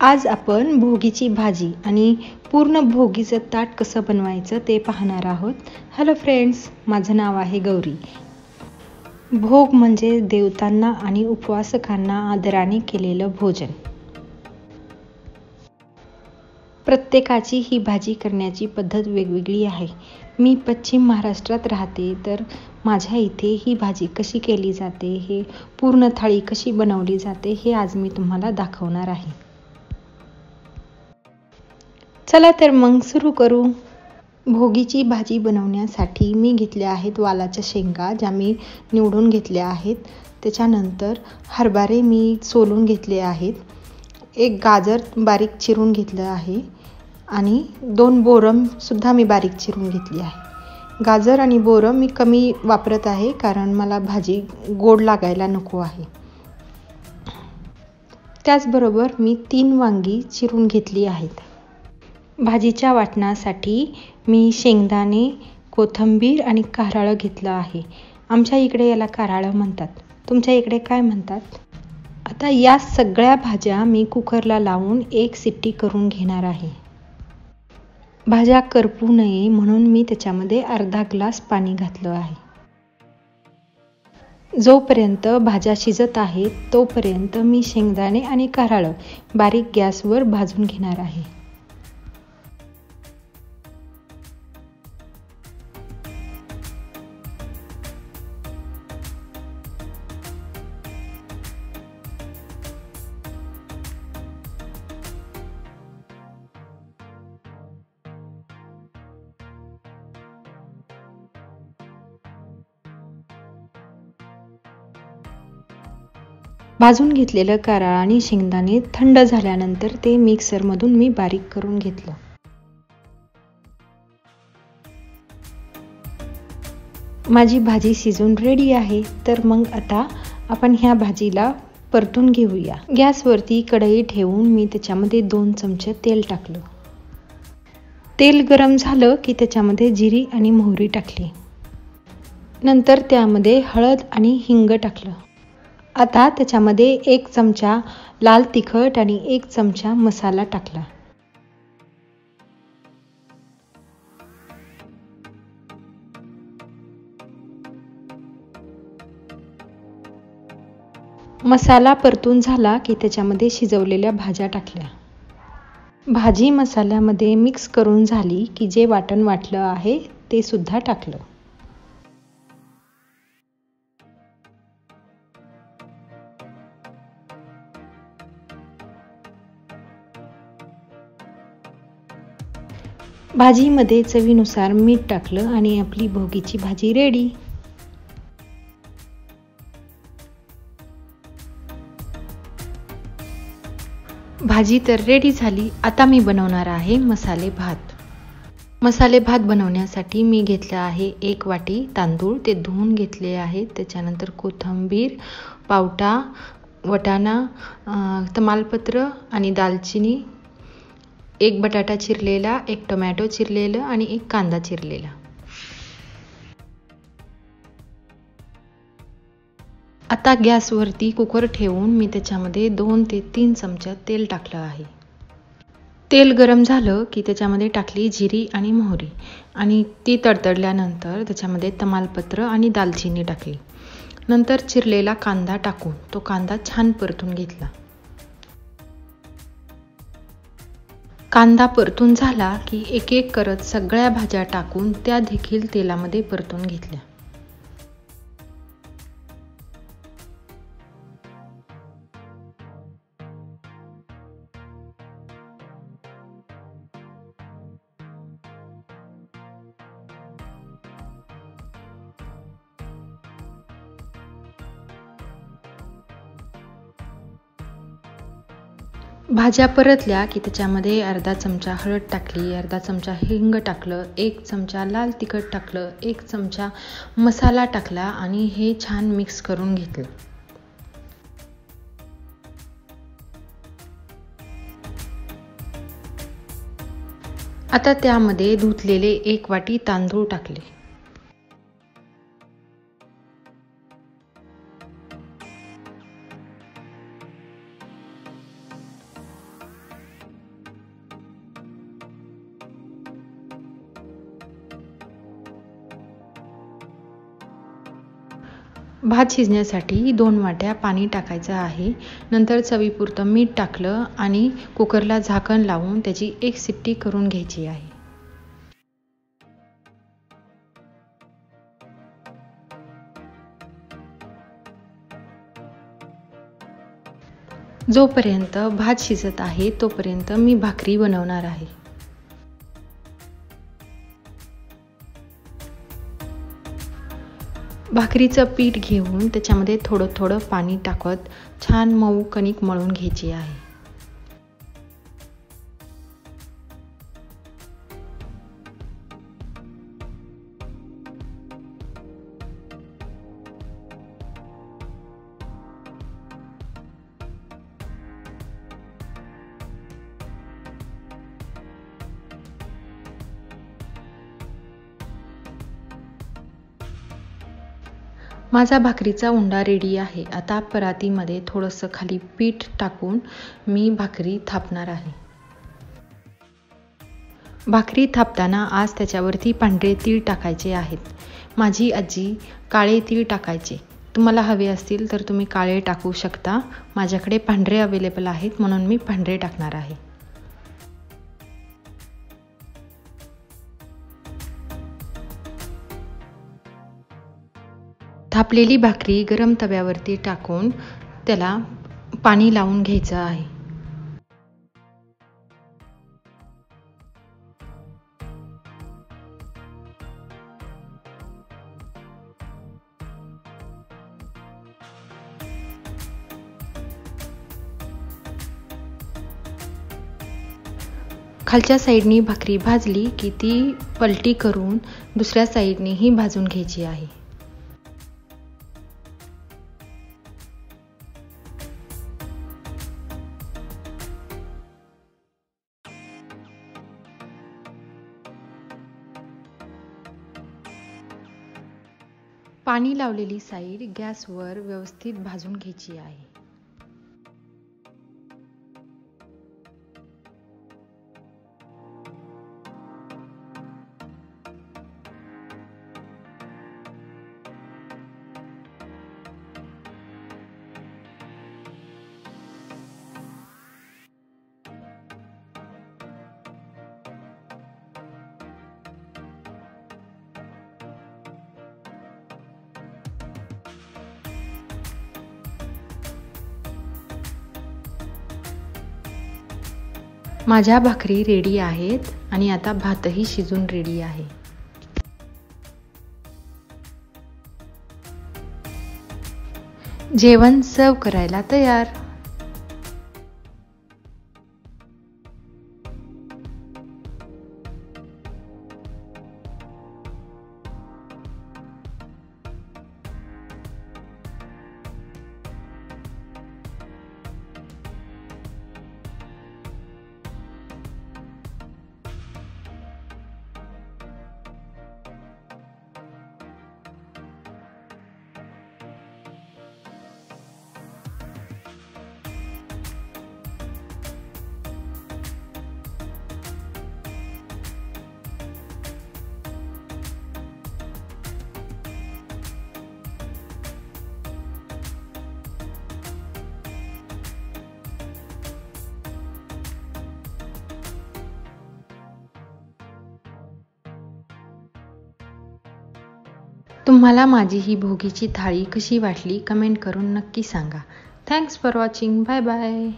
आज आपण भोगीची भाजी आणि पूर्ण भोगीचं ताट कसं बनवायचं ते पाहणार आहोत. हॅलो फ्रेंड्स, माझं नाव आहे गौरी. भोग म्हणजे देवतांना आणि उपवासकांना आदराने केलेलं भोजन. प्रत्येकाची ही भाजी करण्याची पद्धत वेगवेगळी आहे. मी पश्चिम महाराष्ट्रात राहते, तर माझ्या इथे ही भाजी कशी केली जाते, हे पूर्ण थाळी कशी बनवली जाते हे आज मी तुम्हाला दाखवणार आहे. चला तर मग सुरू करू. भोगीची भाजी बनवण्यासाठी मी घेतल्या आहेत वालाच्या शेंगा, ज्या मी निवडून घेतल्या आहेत. त्याच्यानंतर हरभरे मी सोलून घेतले आहेत. एक गाजर बारीक चिरून घेतलं आहे आणि 2 बोरं सुद्धा मी बारीक चिरून घेतली आहे. गाजर आणि बोरं मी कमी वापरत आहे, कारण मला भाजी गोड लागायला नको आहे. त्याचबरोबर मी 3 वांगी चिरून घेतली आहेत. भाजीच्या वाटणासाठी मी शेंगदाणे, कोथिंबीर आणि कारळं घेतलं आहे. आमच्या इकडे याला कारळं म्हणतात. तुमच्या इकडे काय म्हणतात? आता या सगळ्या भाज्या मी कुकरला लावून 1 शिट्टी करून घेणार आहे. भाज्या करपू नये म्हणून मी त्याच्यामध्ये अर्धा ग्लास पाणी घातलं आहे. जोपर्यंत भाज्या शिजत आहेत तोपर्यंत मी शेंगदाणे आणि कारळं बारीक गॅसवर भाजून घेणार आहे. भाजून घेतलेलं कारळ आणि शेंगदाणे थंड झाल्यानंतर ते मिक्सरमधून मी बारीक करून घेतलं. माझी भाजी शिजून रेडी आहे. तर मग आता आपण ह्या भाजीला परतून घेऊया. गॅसवरती कढई ठेवून मी त्याच्यामध्ये 2 चमचे तेल टाकलं. तेल गरम झालं की त्याच्यामध्ये जिरी आणि मोहरी टाकली. नंतर त्यामध्ये हळद आणि हिंग टाकलं. आता त्याच्यामध्ये 1 चमचा लाल तिखट आणि 1 चमचा मसाला टाकला. मसाला परतून झाला की त्याच्यामध्ये शिजवलेल्या भाज्या टाकल्या. भाजी मसाल्यामध्ये मिक्स करून झाली की जे वाटण वाटलं आहे ते सुद्धा टाकलं. भाजीमध्ये चवीनुसार मीठ टाकलं आणि आपली भोगीची भाजी रेडी. भाजी तर रेडी झाली. आता मी बनवणार आहे मसाले भात. मसाले भात बनवण्यासाठी मी घेतले आहे 1 वाटी तांदूळ, ते धुवून घेतले आहे. त्याच्यानंतर कोथिंबीर, पावटा, वटाणा, तमालपत्र आणि दालचिनी, 1 बटाटा चिरलेला, 1 टोमॅटो चिरलेलं आणि 1 कांदा चिरलेला. आता गॅसवरती कुकर ठेवून मी त्याच्यामध्ये 2 ते 3 चमचे तेल टाकलं आहे. तेल गरम झालं की त्याच्यामध्ये टाकली जिरी आणि मोहरी आणि ती तडतडल्यानंतर त्याच्यामध्ये तमालपत्र आणि दालचिनी टाकली. नंतर चिरलेला कांदा टाकून तो कांदा छान परतून घेतला. कांदा परतून झाला की एक एक करत सगळ्या भाज्या टाकून त्या देखील तेलामध्ये परतून घेतल्या. भाज्या परतल्या की त्याच्यामध्ये अर्धा चमचा हळद टाकली, अर्धा चमचा हिंग टाकलं, 1 चमचा लाल तिखट टाकलं, 1 चमचा मसाला टाकला आणि हे छान मिक्स करून घेतलं. आता त्यामध्ये धुतलेले 1 वाटी तांदूळ टाकले. भात शिजण्यासाठी 2 वाट्या पाणी टाकायचं आहे. नंतर चवीपुरतं मीठ टाकलं आणि कुकरला झाकण लावून त्याची 1 शिट्टी करून घ्यायची आहे. जोपर्यंत भात शिजत आहे तोपर्यंत मी भाकरी बनवणार आहे. भाकरीचं पीठ घेऊन त्याच्यामध्ये थोडं थोडं पाणी टाकत छान मऊ कणिक मळून घ्यायची आहे. माझा भाकरीचा उंडा रेडी आहे. आता परातीमध्ये थोडंसं खाली पीठ टाकून मी भाकरी थापणार आहे. भाकरी थापताना आज त्याच्यावरती पांढरे तीळ टाकायचे आहेत. माझी आजी काळे तीळ टाकायचे. तुम्हाला हवे असतील तर तुम्ही काळे टाकू शकता. माझ्याकडे पांढरे अवेलेबल आहेत म्हणून मी पांढरे टाकणार आहे. थापलेली भाकरी गरम तव्यावरती टाकून त्याला पाणी लावून घ्यायचं आहे. खालच्या साईडनी भाकरी भाजली की ती पलटी करून दुसऱ्या साईडनेही भाजून घ्यायची आहे. पाणी लावलेली साईड गॅसवर व्यवस्थित भाजून घ्यायची आहे. माझ्या भाकरी रेडी आहेत आणि आता भातही शिजून रेडी आहे. जेवण सर्व करायला तयार. तुम्हाला माझी ही भोगीची थाळी कशी वाटली कमेंट करून नक्की सांगा. Thanks for watching. Bye bye.